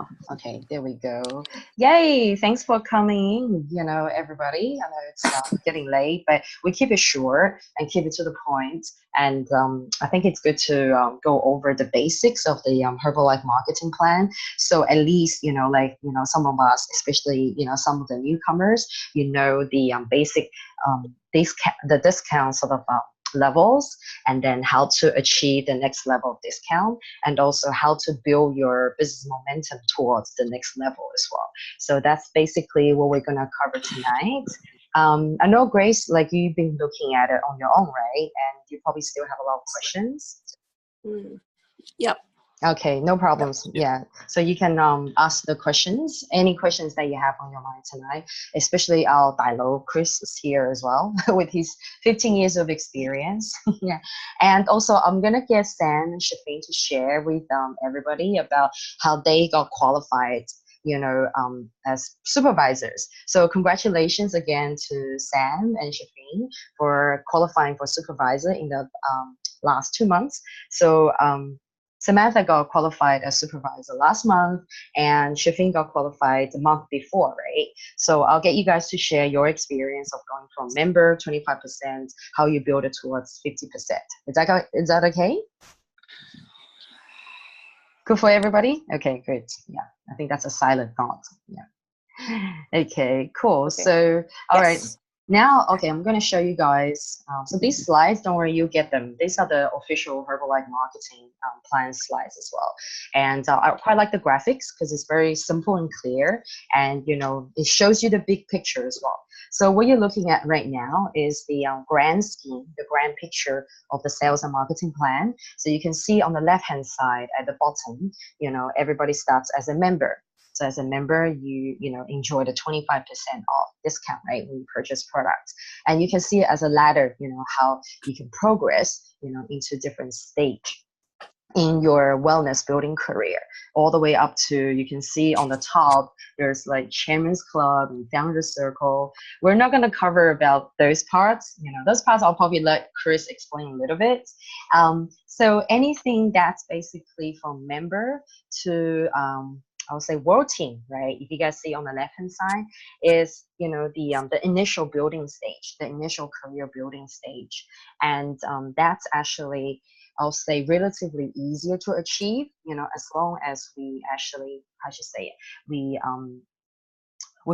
Oh, okay, there we go. Yay! Thanks for coming. Everybody. I know it's getting late, but we keep it short and keep it to the point. And I think it's good to go over the basics of the Herbalife marketing plan. So at least some of us, especially some of the newcomers, the basic the discount sort of levels, and then how to achieve the next level of discount, and also how to build your business momentum towards the next level as well. So that's basically what we're going to cover tonight. I know, Grace, like you've been looking at it on your own, right? And you probably still have a lot of questions. Yep. Okay, no problems. Yeah, so you can ask the questions, any questions that you have on your mind tonight, especially our Dilo. Chris is here as well with his 15 years of experience. Yeah, and also I'm gonna get Sam and Shafin to share with everybody about how they got qualified, as supervisors. So congratulations again to Sam and Shafin for qualifying for supervisor in the last 2 months. So Samantha got qualified as supervisor last month, and Shafin got qualified the month before, right? So I'll get you guys to share your experience of going from member 25%, how you build it towards 50%. Is that okay? Good for everybody? Okay, great. Yeah, I think that's a silent thought. Yeah. Okay, cool. Okay. So, all right. Yes. Now, okay, I'm going to show you guys. So these slides, don't worry, you get them. These are the official Herbalife marketing plan slides as well. And I quite like the graphics because it's very simple and clear. And, it shows you the big picture as well. So what you're looking at right now is the grand scheme, the grand picture of the sales and marketing plan. So you can see on the left-hand side at the bottom, everybody starts as a member. So as a member, you enjoy the 25% off discount, right, when you purchase products. And you can see it as a ladder, how you can progress, into different stage in your wellness building career, all the way up to, you can see on the top, there's like Chairman's Club and Founder's Circle. We're not going to cover about those parts. Those parts I'll probably let Chris explain a little bit. So anything that's basically from member to I would say world team, right? If you guys see on the left-hand side is, the initial building stage, the initial career building stage. And that's actually, I'll say, relatively easier to achieve, as long as we actually, I should say it, we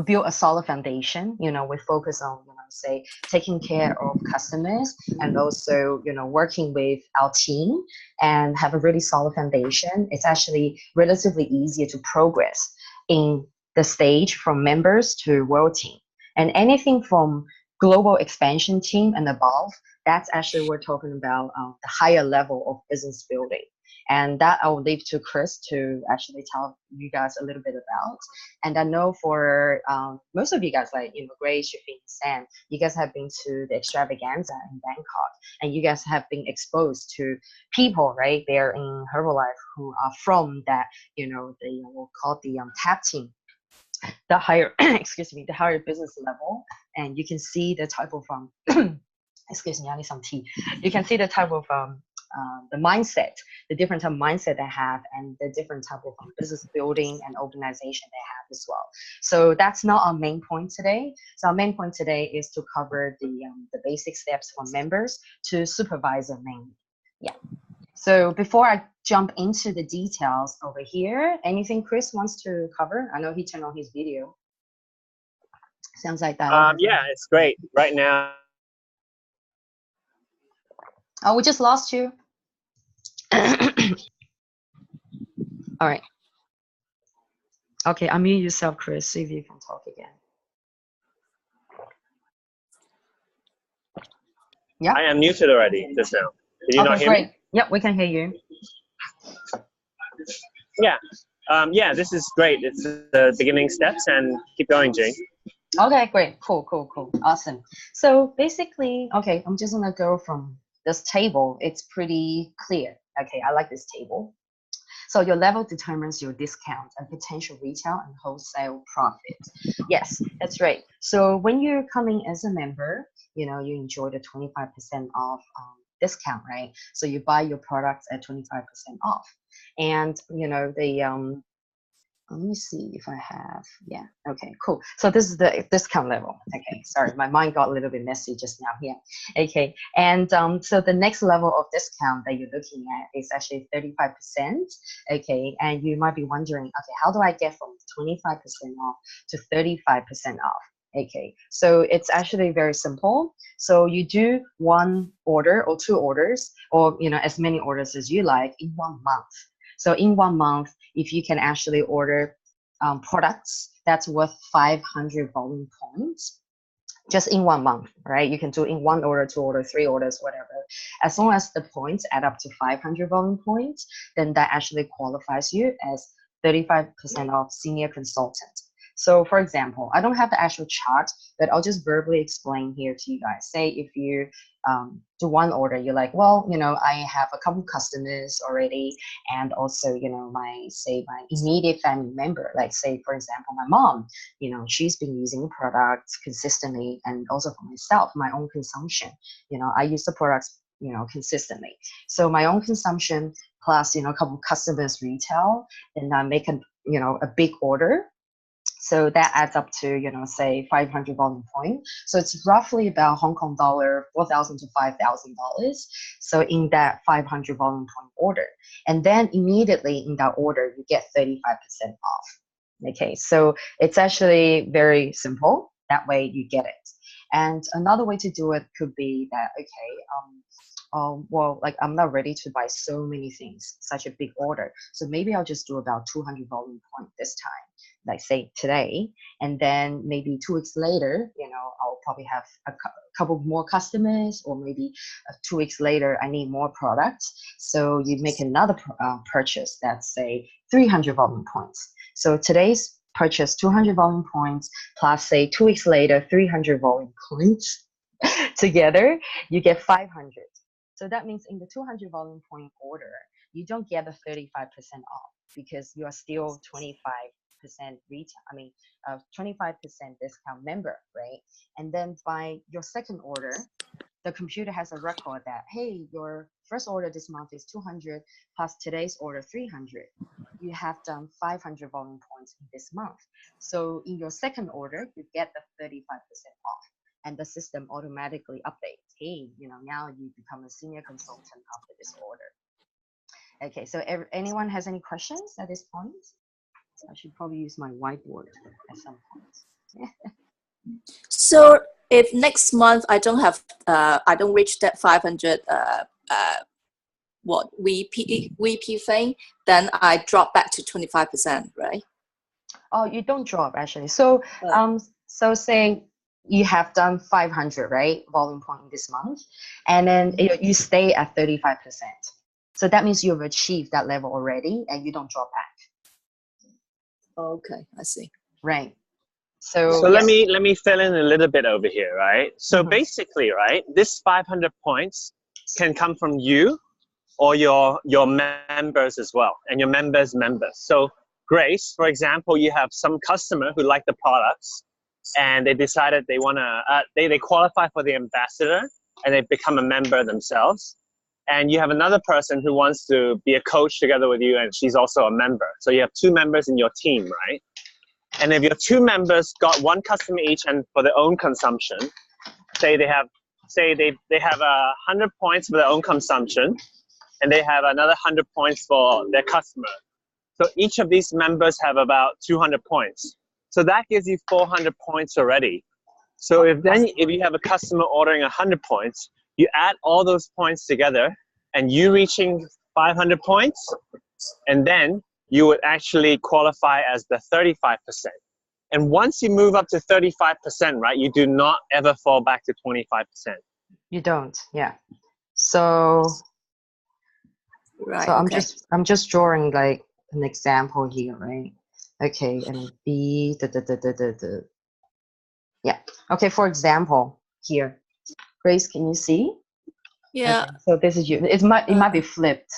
build a solid foundation. We focus on, say, taking care of customers, and also, working with our team and have a really solid foundation. It's actually relatively easier to progress in the stage from members to world team. And anything from global expansion team and above, that's actually, we're talking about the higher level of business building. And that I will leave to Chris to actually tell you guys a little bit about. And I know for most of you guys, like, Grace, Shafin, Sam, you guys have been to the extravaganza in Bangkok, and you guys have been exposed to people, right, there in Herbalife who are from that, we'll call the tap team, the higher, excuse me, the higher business level. And you can see the type of, excuse me, I need some tea. You can see the type of, the mindset, the different type of mindset they have, and the different type of business building and organization they have as well. So that's not our main point today. So our main point today is to cover the basic steps from members to supervisor mainly. Yeah. So before I jump into the details over here, anything Chris wants to cover? I know he turned on his video. Sounds like that. Yeah, it's great right now. Oh, we just lost you. All right. Okay, unmute yourself, Chris. See if you can talk again. Yeah. I am muted already just now. Did you not hear me? Yep, we can hear you. Yeah. Yeah, this is great. It's the beginning steps, and keep going, Jing. Okay, great. Cool. Awesome. So basically, okay, I'm just gonna go from this table. It's pretty clear. Okay, I like this table. So your level determines your discount and potential retail and wholesale profit. Yes, that's right. So when you're coming as a member, you enjoy the 25% off discount, right? So you buy your products at 25% off. And, Let me see if I have, yeah, okay, cool. So this is the discount level. Okay, sorry, my mind got a little bit messy just now here. Okay, and so the next level of discount that you're looking at is actually 35%. Okay, and you might be wondering, okay, how do I get from 25% off to 35% off? Okay, so it's actually very simple. So you do one order or two orders, or as many orders as you like in 1 month. So in 1 month, if you can actually order products that's worth 500 volume points, just in 1 month, right? You can do in one order, two order, three orders, whatever. As long as the points add up to 500 volume points, then that actually qualifies you as 35% off senior consultant. So for example, I don't have the actual chart, but I'll just verbally explain here to you guys. Say if you do one order, you're like, well, I have a couple customers already, and also, my immediate family member, like say, for example, my mom, she's been using the product consistently, and also for myself, my own consumption, I use the products, consistently. So my own consumption plus, a couple customers retail, and I make a big order. So that adds up to, say 500 volume point. So it's roughly about Hong Kong dollar, $4,000 to $5,000. So in that 500 volume point order, and then immediately in that order, you get 35% off. Okay, so it's actually very simple. That way you get it. And another way to do it could be that, well, like I'm not ready to buy so many things, such a big order. So maybe I'll just do about 200 volume point this time, like say today, and then maybe 2 weeks later, I'll probably have a couple more customers, or maybe 2 weeks later, I need more products. So you make another purchase that's say 300 volume points. So today's purchase 200 volume points plus say 2 weeks later 300 volume points together, you get 500. So that means in the 200 volume point order, you don't get the 35% off because you are still 25% retail, 25% discount member, right? And then by your second order, the computer has a record that, hey, your first order this month is 200 plus today's order 300. You have done 500 volume points in this month. So in your second order, you get the 35% off. And the system automatically updates, hey, now you become a senior consultant after this order. Okay, so anyone has any questions at this point? So I should probably use my whiteboard at some point. So if next month I don't reach that 500 VP thing, then I drop back to 25%, right? Oh, you don't drop actually. So so say you have done 500, right, volume point this month, and then you stay at 35%. So that means you've achieved that level already, and you don't drop back. Okay, I see. Right. So let me fill in a little bit over here, right? So basically, right, this 500 points can come from you or your members as well, and your members. So Grace, for example, you have some customer who like the products, and they decided they want to, they qualify for the ambassador, and they become a member themselves. And you have another person who wants to be a coach together with you, and she's also a member. So you have two members in your team, right? And if your two members got one customer each and for their own consumption, say they have 100 points for their own consumption, and they have another 100 points for their customer. So each of these members have about 200 points. So that gives you 400 points already. So if you have a customer ordering 100 points, you add all those points together, and you reaching 500 points, and then you would actually qualify as the 35%. And once you move up to 35%, right, you do not ever fall back to 25%. You don't, yeah. So right. So okay. I'm just drawing like an example here, right? Okay, and B yeah. Okay, for example, here. Grace, can you see? Yeah. Okay, so this is you. It might be flipped.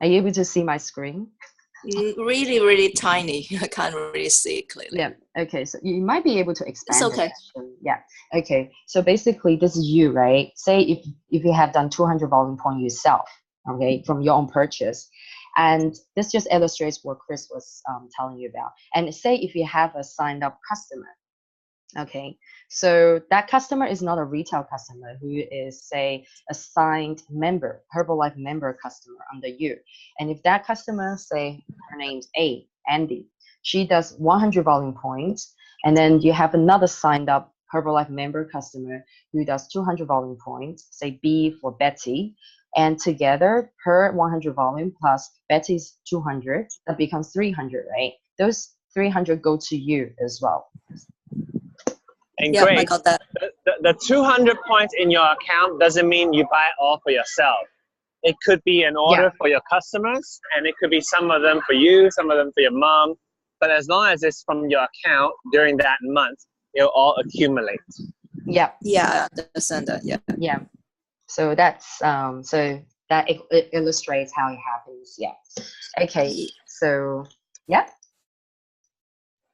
Are you able to see my screen? Really, really tiny. I can't really see it clearly. Yeah. Okay. So you might be able to expand. It's okay. Yeah. Okay. So basically, this is you, right? Say if you have done 200 volume point yourself, okay, from your own purchase, And this just illustrates what Chris was telling you about. And say if you have a signed up customer, okay, so that customer is not a retail customer who is, say, a signed member, Herbalife member customer under you. And if that customer, say, her name's Andy, she does 100 volume points, and then you have another signed up Herbalife member customer who does 200 volume points, say B for Betty, and together her 100 volume plus Betty's 200, that becomes 300, right? Those 300 go to you as well. And Yeah, I great. got that. The 200 points in your account doesn't mean you buy it all for yourself. It could be an order for your customers, and it could be some of them for you, some of them for your mom. But as long as it's from your account during that month, it'll all accumulate. Yeah. Yeah, I understand that. Yeah. Yeah. So that's so that it illustrates how it happens. Yeah. Okay. So yeah,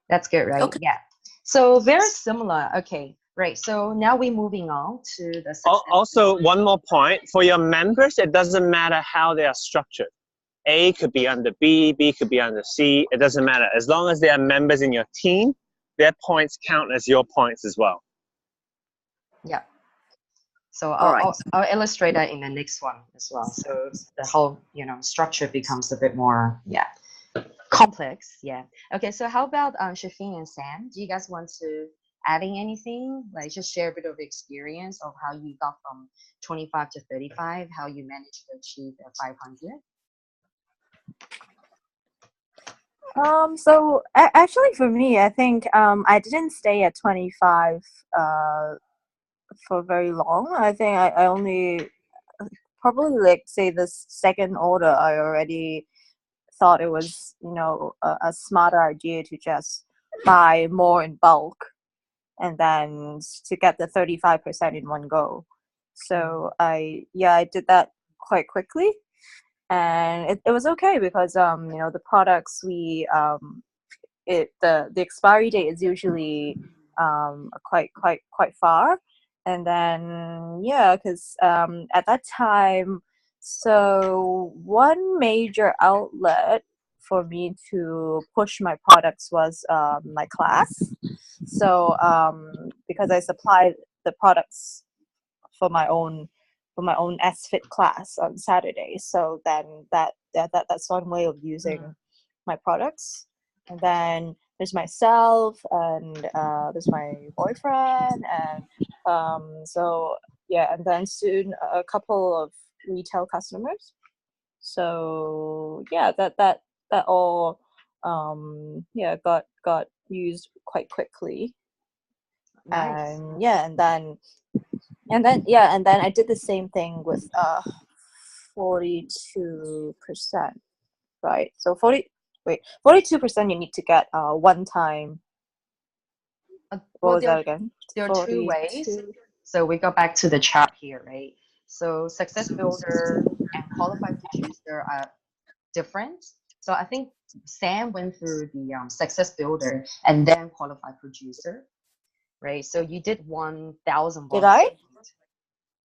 that's good, right? Okay. Yeah. So very similar. Okay. Right. So now we're moving on to the success. Also, one more point for your members, it doesn't matter how they are structured. A could be under B, B could be under C. It doesn't matter. As long as they are members in your team, their points count as your points as well. Yeah. So All right. I'll illustrate that in the next one as well. So the whole, structure becomes a bit more, complex. Yeah. Okay. So how about Shafin and Sam? Do you guys want to adding anything? Like just share a bit of experience of how you got from 25 to 35, how you managed to achieve 500? So actually for me, I think I didn't stay at 25 for very long. I think I only probably like say the second order I already thought it was a smarter idea to just buy more in bulk and then to get the 35% in one go. So I did that quite quickly. And it was okay because the products the expiry date is usually quite far, and then because at that time, so one major outlet for me to push my products was my class. So because I supplied the products for my own S-Fit class on Saturdays. So then that's one way of using my products. And then there's myself, and there's my boyfriend, and and then soon a couple of retail customers. So that all got used quite quickly. Nice. And then I did the same thing with 42%, right? So 42% you need to get one time. What was that again? There are two ways. So we go back to the chart here, right? So success builder and qualified producer are different. So I think Sam went through the success builder and then qualified producer, right? So you did 1,000 volume. Did I?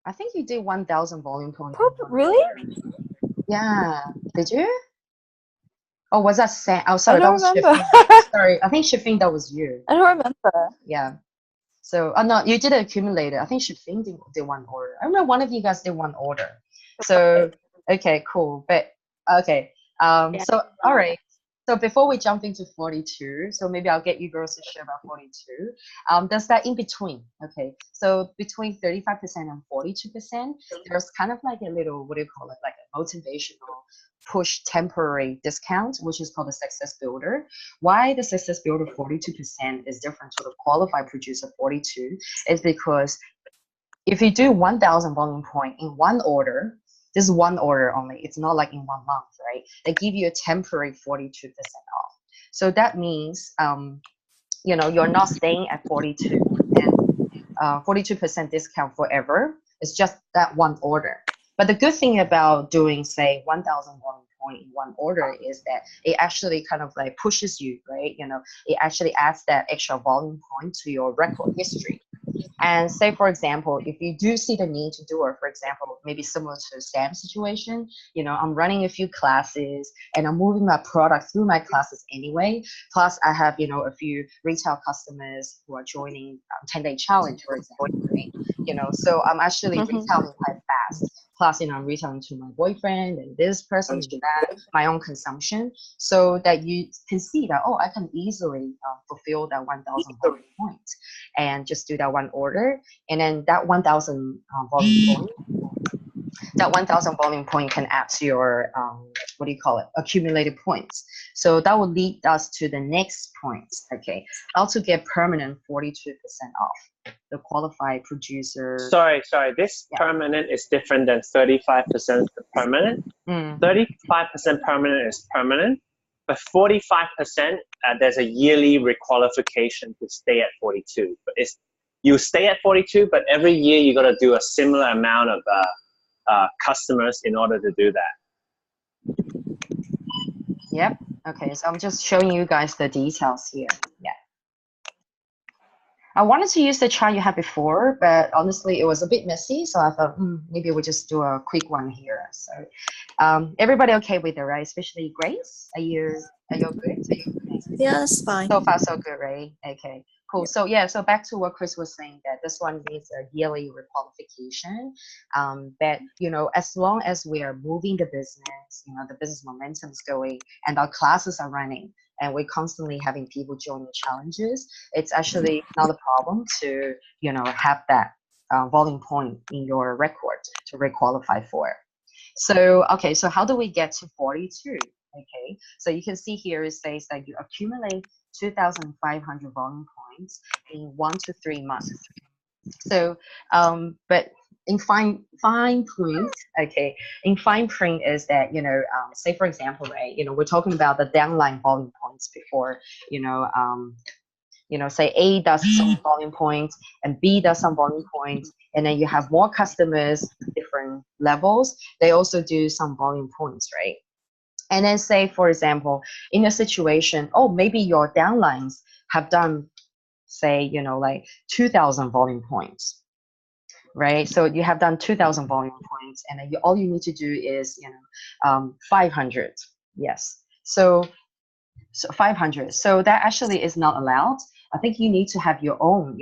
I think you did 1,000 volume point. Really? Yeah. Did you? Oh, was that Sam? Oh, sorry, I that don't was remember. Shifting. Sorry, I think Shifting, that was you. I don't remember. Yeah. So, no, you did accumulator. I think Shifting did one order. I remember one of you guys did one order. So, okay, cool. But okay. So all right. So before we jump into 42, so maybe I'll get you girls to share about 42. There's that in between. Okay. So between 35% and 42%, there's kind of like a little, what do you call it? Like a motivational push temporary discount, which is called the success builder. Why the success builder 42% is different to the qualified producer 42 is because if you do 1,000 volume point in one order, this is one order only. It's not like in 1 month, right? They give you a temporary 42% off. So that means, you're not staying at 42 and 42% discount forever. It's just that one order. But the good thing about doing, say, 1,000 volume point in one order is that it actually kind of like pushes you, right? It actually adds that extra volume point to your record history. And say, for example, if you do see the need to do it, for example, maybe similar to Sam's situation, I'm running a few classes and I'm moving my product through my classes anyway. Plus, I have, a few retail customers who are joining 10-day challenge, for example, right? So I'm actually retailing quite fast. Plus, I'm retailing to my boyfriend and this person, to that, my own consumption, so that you can see that, I can easily fulfill that 1,000 volume points and just do that one order. And then that 1,000 volume point can add to your, what do you call it, accumulated points. So that will lead us to the next point. Okay, how to get permanent 42% off. The qualified producer. Sorry. This permanent is different than 35% permanent. 35% permanent is permanent, but 45% there's a yearly requalification to stay at 42. But you stay at 42, but every year you got to do a similar amount of customers in order to do that. Yep. Okay, so I'm just showing you guys the details here. Yeah. I wanted to use the chart you had before, but honestly, it was a bit messy. So I thought, maybe we'll just do a quick one here. So everybody okay with it, right? Especially Grace? Are you good? Yeah, that's fine. So far, so good, right? Okay, cool. So so back to what Chris was saying, that this one needs a yearly requalification. But as long as we are moving the business, the business momentum is going and our classes are running and we're constantly having people join the challenges, it's actually not a problem to, have that volume point in your record to requalify for. So, okay, so how do we get to 42? Okay, so you can see here it says that you accumulate 2,500 volume points in 1 to 3 months. So, but in fine print, okay, in fine print is that, say for example, right, we're talking about the downline volume points before, say A does some volume points and B does some volume points, and then you have more customers, different levels, they also do some volume points, right? And then say, for example, in a situation, maybe your downlines have done, say, like 2,000 volume points, right? So you have done 2,000 volume points, and then all you need to do is, 500. Yes. So 500. So that actually is not allowed. I think you need to have your own,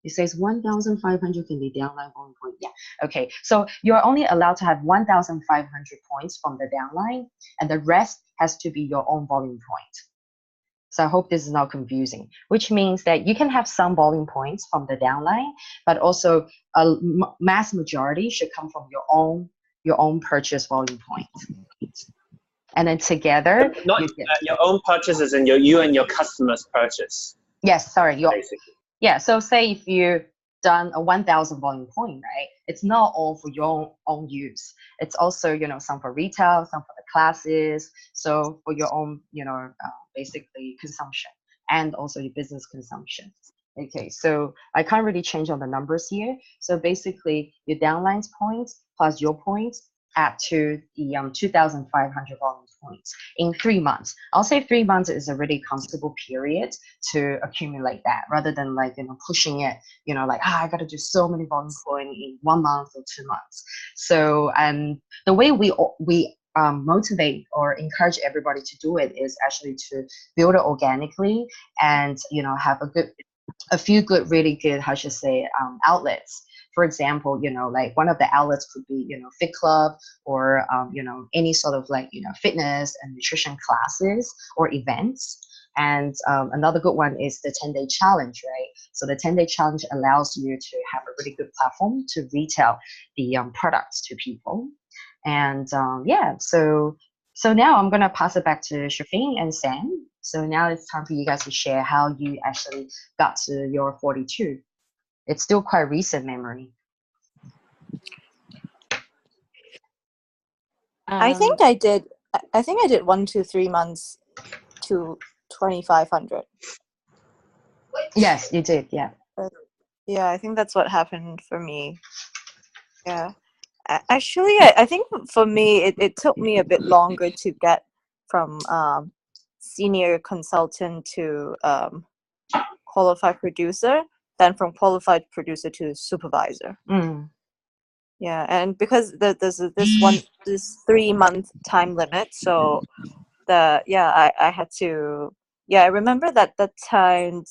it says 1,500 can be downline volume point. Yeah. Okay. So you're only allowed to have 1,500 points from the downline, and the rest has to be your own volume point. So I hope this is not confusing, which means that you can have some volume points from the downline, but also a mass majority should come from your own purchase volume point. And then together, not your own purchases and you and your customers purchase. Yes, sorry. Basically. Yeah, so say if you've done a 1,000 volume point, right? It's not all for your own use. It's also, some for retail, some for the classes. So for your own, basically consumption and also your business consumption. Okay, so I can't really change on the numbers here. So basically your downlines points plus your points add to the 2,500 volume points in 3 months. I'll say 3 months is a really comfortable period to accumulate that, rather than pushing it, I got to do so many volume points in 1 month or 2 months. So the way we motivate or encourage everybody to do it is actually to build it organically and have a few really good, how should I say, outlets. For example, one of the outlets could be, Fit Club or, any sort of fitness and nutrition classes or events. And another good one is the 10-day challenge, right? So the 10-day challenge allows you to have a really good platform to retail the products to people. And so now I'm going to pass it back to Shafin and Sam. So now it's time for you guys to share how you actually got to your 42. It's still quite recent memory. I think I did 1 to 3 months to 2,500. Yes, you did. Yeah. Yeah, I think that's what happened for me. Yeah. Actually, I think for me, it took me a bit longer to get from senior consultant to qualified producer, then from qualified producer to supervisor. Mm. Yeah, and because there's this 3-month time limit, so I had to. Yeah, I remember that time.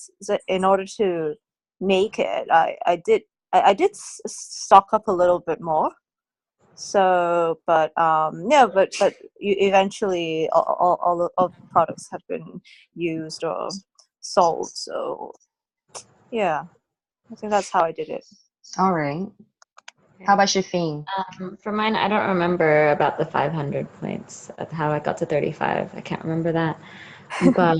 In order to make it, I did stock up a little bit more. So, but eventually all of the products have been used or sold. So yeah, I think that's how I did it. All right. How about Shafin? For mine, I don't remember about the 500 points of how I got to 35. I can't remember that. But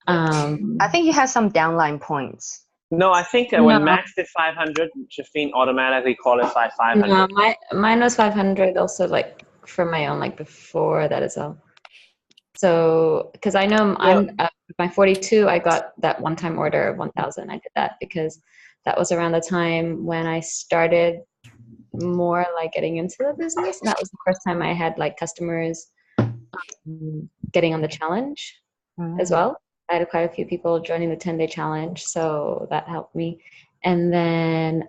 I think you have some downline points. No, I think No. when Max did 500, Shafin automatically qualified 500. no, mine was 500 also, like for my own, like before that as well. So, because I know I'm my 42, I got that one-time order of 1,000. I did that because that was around the time when I started more like getting into the business. And that was the first time I had like customers getting on the challenge as well. I had quite a few people joining the 10-day challenge, so that helped me. And then,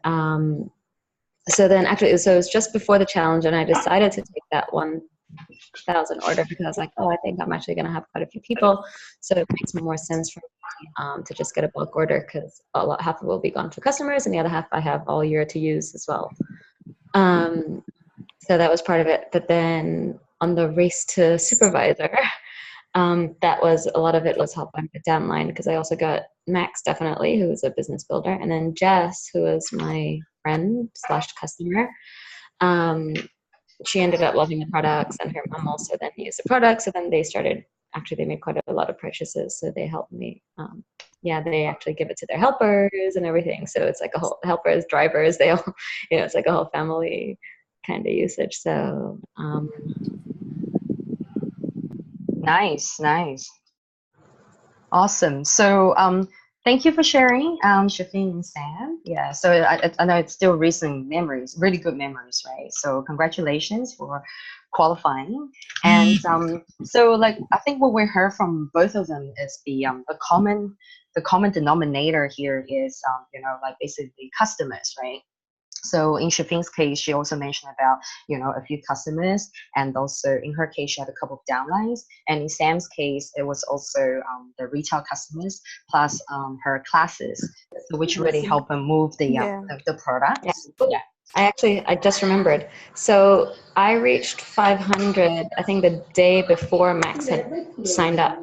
so it was just before the challenge, and I decided to take that 1,000 order because I was like, oh, I think I'm actually going to have quite a few people, so it makes more sense for me to just get a bulk order because half of it will be gone to customers, and the other half I have all year to use as well. So that was part of it. But then on the race to supervisor, that was a lot of it was helped by my downline because I also got Max, definitely, who was a business builder, and then Jess, who was my friend / customer. She ended up loving the products, and her mom also then used the products. So then they made quite a lot of purchases. So they helped me. They actually give it to their helpers and everything. So it's like a whole helpers, drivers, they all, it's like a whole family kind of usage. So, Nice. Awesome. So, thank you for sharing, Shafin and Sam. Yeah, so I know it's still recent memories, really good memories, right? So congratulations for qualifying. And so, like, I think what we heard from both of them is the common denominator here is, like basically customers, right? So in Shafin's case, she also mentioned about, a few customers, and also in her case, she had a couple of downlines. And in Sam's case, it was also the retail customers plus her classes, so which really helped them move the products. Yeah. I just remembered. So I reached 500, I think the day before Max had signed up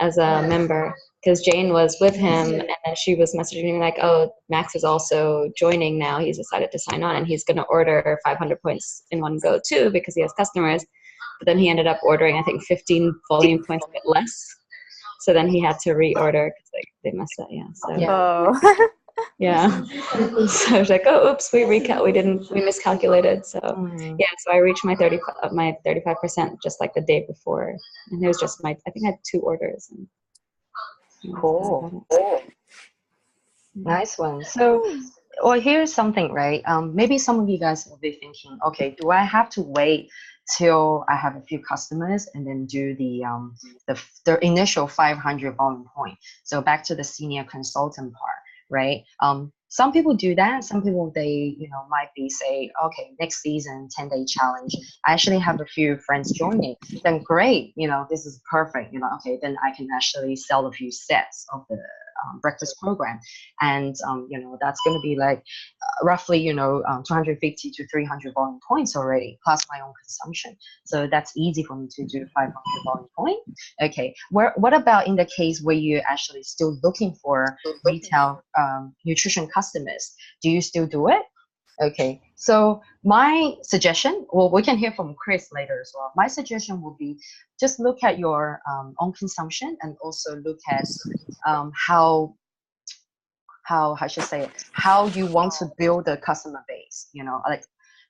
as a member, because Jane was with him, and then she was messaging me like, oh, Max is also joining now. He's decided to sign on, and he's going to order 500 points in one go too because he has customers. But then he ended up ordering, I think, 15 volume points, a bit less. So then he had to reorder because they messed up. Yeah. So yeah. So I was like, oh, oops, we miscalculated. So so I reached my 35% just like the day before, and it was just I think I had 2 orders. And, Cool. Nice one. So, well, here's something, right? Maybe some of you guys will be thinking, okay, do I have to wait till I have a few customers and then do the initial 500 volume point? So back to the senior consultant part, right? Some people do that. Some people, they, might be say, okay, next season, 10-day challenge. I actually have a few friends joining. Then great, this is perfect. Okay, then I can actually sell a few sets of the breakfast program, and that's going to be like roughly 250 to 300 volume points already, plus my own consumption. So that's easy for me to do 500 volume point. Okay, what about in the case where you're actually still looking for retail nutrition customers? Do you still do it? Okay, so my suggestion, well, we can hear from Chris later as well. My suggestion would be just look at your own consumption, and also look at how I should say it, how you want to build a customer base. Like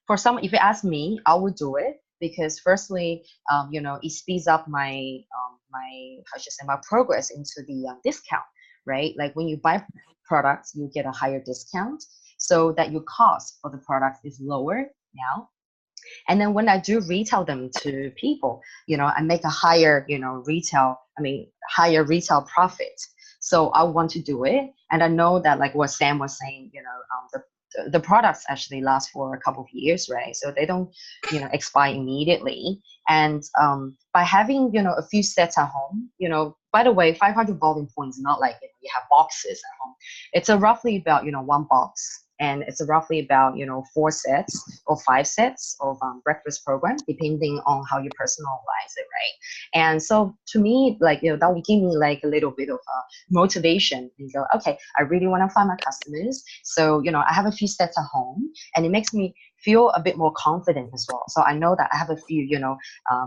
for some, if you ask me, I would do it because firstly, it speeds up my my progress into the discount, right? Like when you buy products, you get a higher discount, so that your cost for the product is lower now. And then when I do retail them to people, I make a higher, higher retail profit. So I want to do it. And I know that like what Sam was saying, the products actually last for a couple of years, right? So they don't, expire immediately. And by having, a few sets at home, by the way, 500 volume points, not like you have boxes at home. It's a roughly about, one box. And it's roughly about, 4 sets or 5 sets of breakfast program, depending on how you personalize it, right? And so to me, like, that would give me like a little bit of motivation and go, okay, I really want to find my customers. So, I have a few sets at home, and it makes me feel a bit more confident as well. So I know that I have a few,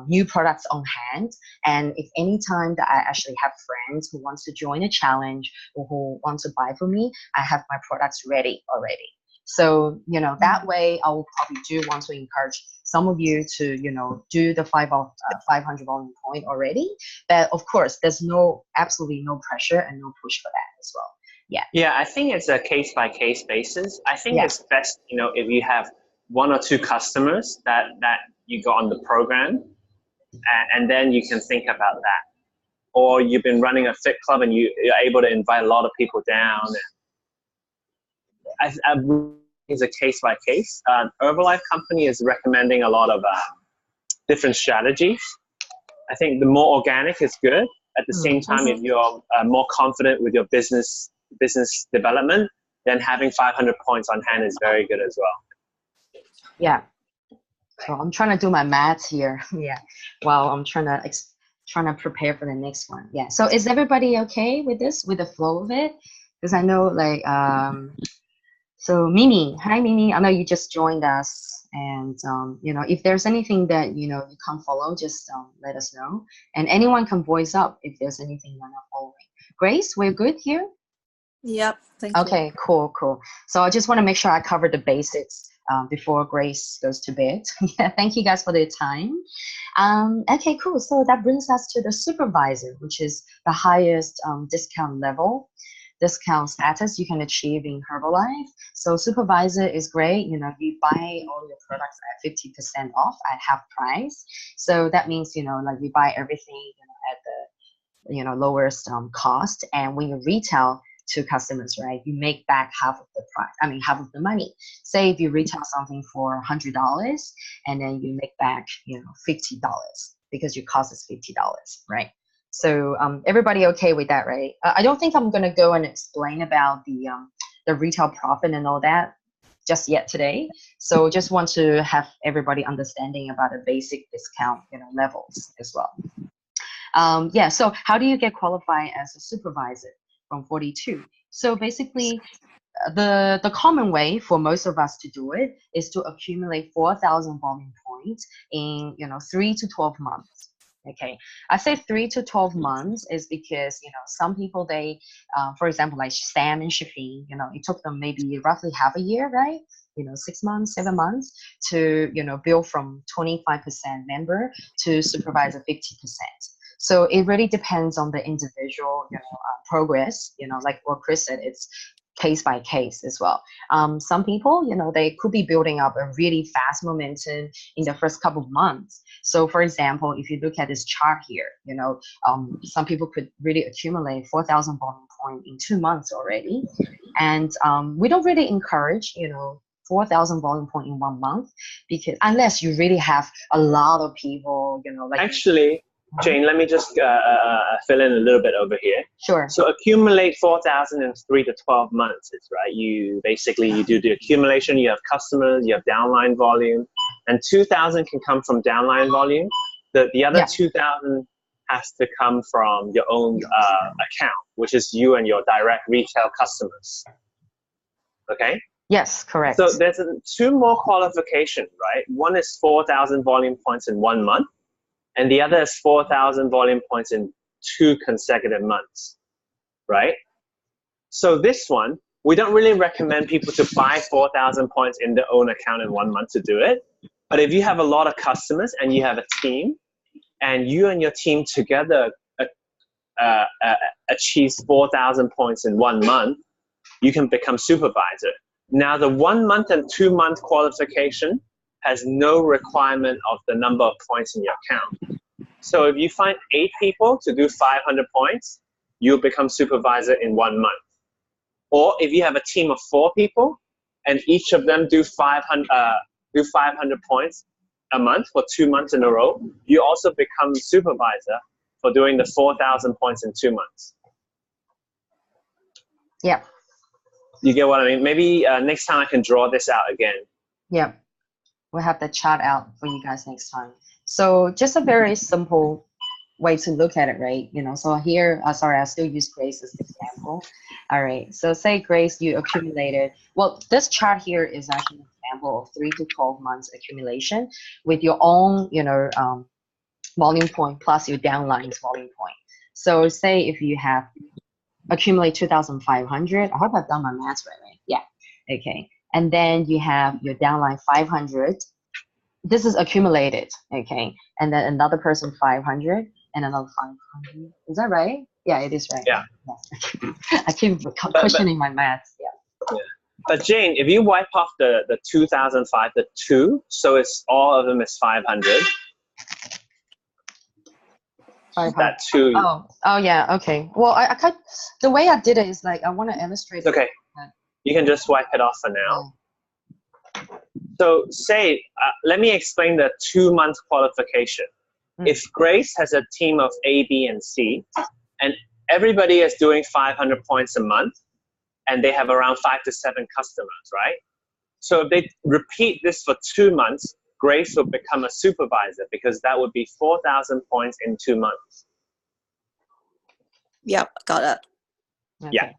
new products on hand. And if any time that I actually have friends who wants to join a challenge or who want to buy from me, I have my products ready already. So, that way I will probably do want to encourage some of you to, do the 500 volume point already. But of course, there's absolutely no pressure and no push for that as well. Yeah. Yeah, I think it's a case by case basis. I think it's best, if you have 1 or 2 customers that you got on the program, and then you can think about that. Or you've been running a fit club and you're able to invite a lot of people down. It's a case by case. Herbalife company is recommending a lot of different strategies. I think the more organic is good. At the same time, if you're more confident with your business development, then having 500 points on hand is very good as well. Yeah. So I'm trying to do my maths here. Yeah. While I'm trying to prepare for the next one. Yeah. So is everybody okay with this, with the flow of it? Because I know like, so Mimi, hi Mimi, I know you just joined us, and if there's anything that you can't follow, just let us know, and anyone can voice up if there's anything you're not following. Grace, we're good here? Yep, thank you. Okay, cool. So I just want to make sure I cover the basics before Grace goes to bed. Yeah, thank you guys for the time. Okay, cool. So that brings us to the supervisor, which is the highest discount status you can achieve in Herbalife. So supervisor is great. You buy all your products at 50% off at half price. So that means, like you buy everything, at the, lowest cost. And when you retail to customers, right, you make back half of the money. Say if you retail something for $100 and then you make back, $50 because your cost is $50, right? So everybody okay with that, right? I don't think I'm going to go and explain about the retail profit and all that just yet today. So just want to have everybody understanding about the basic discount levels as well. Yeah, so how do you get qualified as a supervisor from 42? So basically, the common way for most of us to do it is to accumulate 4,000 volume points in 3 to 12 months. Okay, I say 3 to 12 months is because some people, they for example, like Sam and Shafin, it took them maybe roughly half a year, right? 6 months, 7 months to build from 25% member to supervisor 50%. So it really depends on the individual progress. Like what Chris said, it's case by case as well. Some people, they could be building up a really fast momentum in the first couple of months. So for example, if you look at this chart here, some people could really accumulate 4,000 volume point in 2 months already. And we don't really encourage, 4,000 volume point in 1 month, because unless you really have a lot of people, like actually, Jane, let me just fill in a little bit over here. Sure. So accumulate 4,000 in 3 to 12 months, right? You do the accumulation, you have customers, you have downline volume, and 2,000 can come from downline volume. The other 2,000 has to come from your own account, which is you and your direct retail customers. Okay? Yes, correct. So there's 2 more qualifications, right? One is 4,000 volume points in 1 month, and the other is 4,000 volume points in 2 consecutive months, right? So this one, we don't really recommend people to buy 4,000 points in their own account in 1 month to do it. But if you have a lot of customers and you have a team, and you and your team together achieve 4,000 points in 1 month, you can become supervisor. Now, the 1 month and 2 month qualification has no requirement of the number of points in your account. So if you find 8 people to do 500 points, you'll become supervisor in 1 month. Or if you have a team of 4 people and each of them do 500 points a month for 2 months in a row, you also become supervisor for doing the 4,000 points in 2 months. Yeah. You get what I mean? Maybe next time I can draw this out again. Yeah. We'll have the chart out for you guys next time. So just a very simple way to look at it, right? You know, so here, sorry, I still use Grace as the example. All right, so say Grace, you accumulated, well, this chart here is actually an example of 3 to 12 months accumulation with your own, you know, volume point plus your downline's volume point. So say if you have accumulate 2,500, I hope I've done my math right? Yeah, okay. And then you have your downline 500. This is accumulated, okay. And then another person 500 and another 500. Is that right? Yeah, it is right. Yeah. I keep questioning my math. Yeah. But Jane, if you wipe off the 2005, the 2, so it's all of them is 500. 500. That 2. Oh yeah. Okay. Well, I the way I did it is like I want to illustrate. Okay. You can just wipe it off for now. So say, let me explain the 2-month qualification. If Grace has a team of A, B, and C, and everybody is doing 500 points a month, and they have around 5 to 7 customers, right? So if they repeat this for 2 months, Grace will become a supervisor because that would be 4,000 points in 2 months. Yep, got it. Okay. Yeah.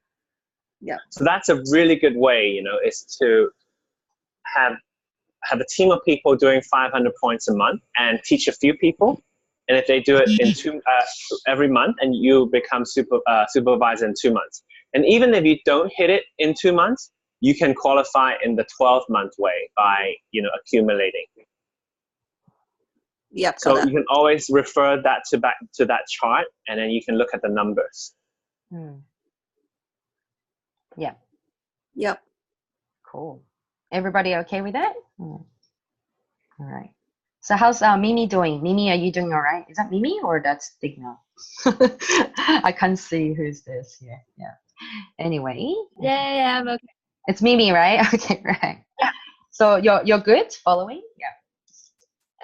Yeah. So that's a really good way, you know, is to have a team of people doing 500 points a month and teach a few people. And if they do it in every month, and you become supervisor in 2 months. And even if you don't hit it in 2 months, you can qualify in the 12-month way by, you know, accumulating. Yep. So you can always refer that back to that chart, and then you can look at the numbers. Yeah. Yep. Cool. Everybody okay with that? All right. So how's Mimi doing? Mimi, are you doing all right? Is that Mimi or that's Digna? I can't see who's this here. Yeah. Anyway. Yeah, I'm okay. It's Mimi, right? Okay, right. Yeah. So you're good following?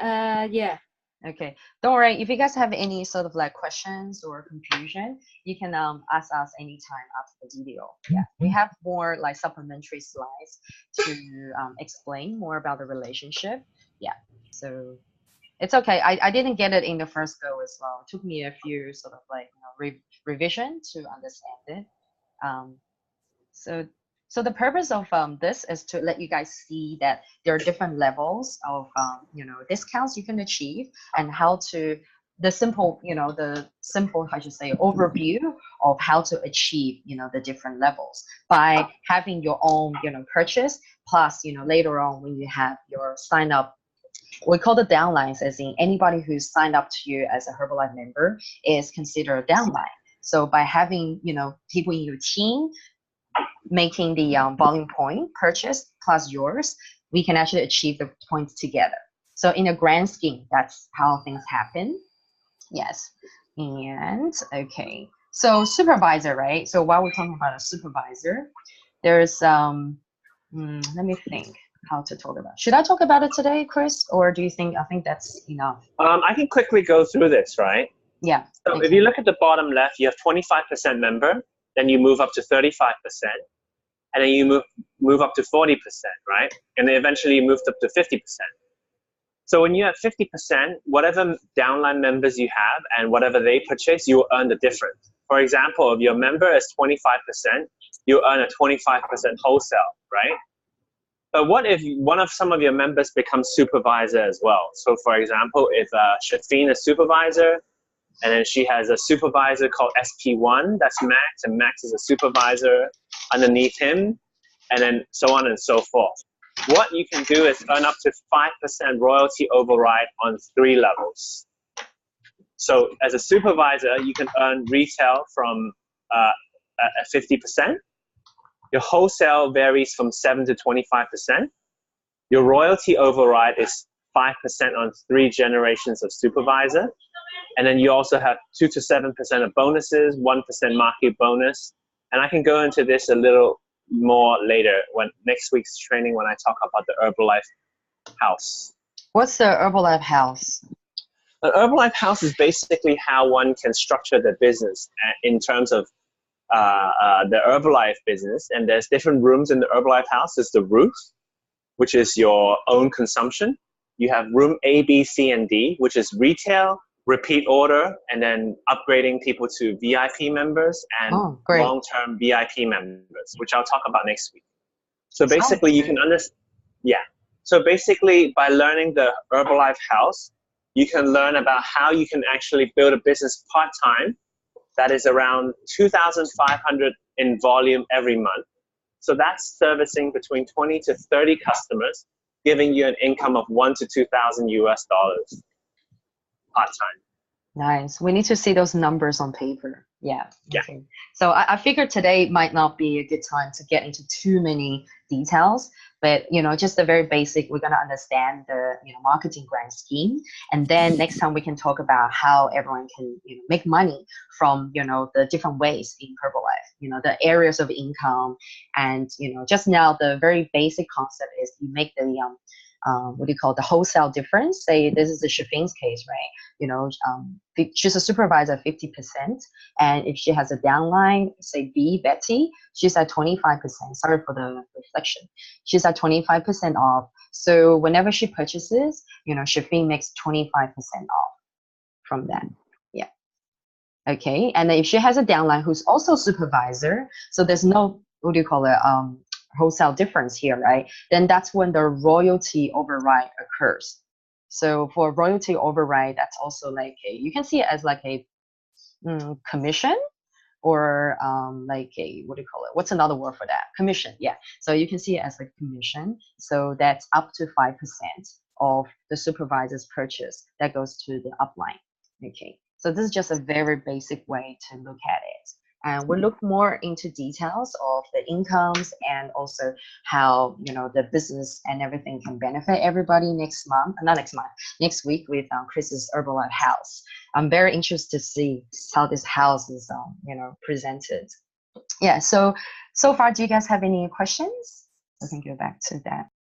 Yeah. Yeah. Okay. Don't worry. If you guys have any sort of like questions or confusion, you can ask us anytime after the video. Yeah. We have more like supplementary slides to explain more about the relationship. Yeah. So it's okay. I didn't get it in the first go as well. It took me a few sort of like, you know, revision to understand it. So the purpose of this is to let you guys see that there are different levels of you know, discounts you can achieve, and how to the simple I should say overview of how to achieve, you know, the different levels by having your own, you know, purchase, plus, you know, later on when you have your sign up, we call the downlines, as in anybody who's signed up to you as a Herbalife member is considered a downline. So by having, you know, people in your team making the volume point purchase plus yours, we can actually achieve the points together. So in a grand scheme, that's how things happen. Yes. And okay, so supervisor, right? So while we're talking about a supervisor, there's let me think how to talk about. Should I talk about it today, Chris, or do you think I think that's enough? I can quickly go through this, right? Yeah. So if you look at the bottom left, you have 25% member, then you move up to 35%, and then you move up to 40%, right? And then eventually you moved up to 50%. So when you have 50%, whatever downline members you have and whatever they purchase, you will earn the difference. For example, if your member is 25%, you earn a 25% wholesale, right? But what if some of your members becomes supervisor as well? So for example, if Shafine is supervisor, and then she has a supervisor called SP1, that's Max, and Max is a supervisor underneath him, and then so on and so forth. What you can do is earn up to 5% royalty override on 3 levels. So as a supervisor, you can earn retail from at 50%. Your wholesale varies from 7 to 25%. Your royalty override is 5% on 3 generations of supervisor. And then you also have 2 to 7% of bonuses, 1% market bonus. And I can go into this a little more later when next week's training when I talk about the Herbalife house. What's the Herbalife house? An Herbalife house is basically how one can structure the business in terms of the Herbalife business. And there's different rooms in the Herbalife house. There's the roof, which is your own consumption. You have room A, B, C, and D, which is retail, repeat order, and then upgrading people to VIP members and long-term VIP members, which I'll talk about next week. So basically you can understand, So basically by learning the Herbalife house, you can learn about how you can actually build a business part-time that is around 2,500 in volume every month. So that's servicing between 20 to 30 customers, giving you an income of $1,000 to $2,000 US part-time. Nice. We need to see those numbers on paper. Yeah. Yeah. Okay. So I figured today might not be a good time to get into too many details, but just the very basic, we're going to understand the marketing grand scheme, and then next time we can talk about how everyone can make money from the different ways in Herbalife, the areas of income, and just now the very basic concept is you make the what do you call the wholesale difference. Say this is the Shifing's case, right? She's a supervisor at 50%, and if she has a downline, say B, Betty, she's at 25%. Sorry for the reflection. She's at 25% off. So whenever she purchases, Shifing makes 25% off from that. Yeah. Okay. And then if she has a downline who's also supervisor, so there's no, what do you call it? Wholesale difference here, right? Then that's when the royalty override occurs. So for royalty override, that's also like you can see it as like a commission, or like a, what do you call it? What's another word for that? Commission, yeah. So you can see it as a commission. So that's up to 5% of the supervisor's purchase that goes to the upline. Okay. So this is just a very basic way to look at it. And we'll look more into details of the incomes and also how, the business and everything can benefit everybody next week with Chris's Herbalife house. I'm very interested to see how this house is, presented. Yeah. So far, do you guys have any questions? We can go back to that.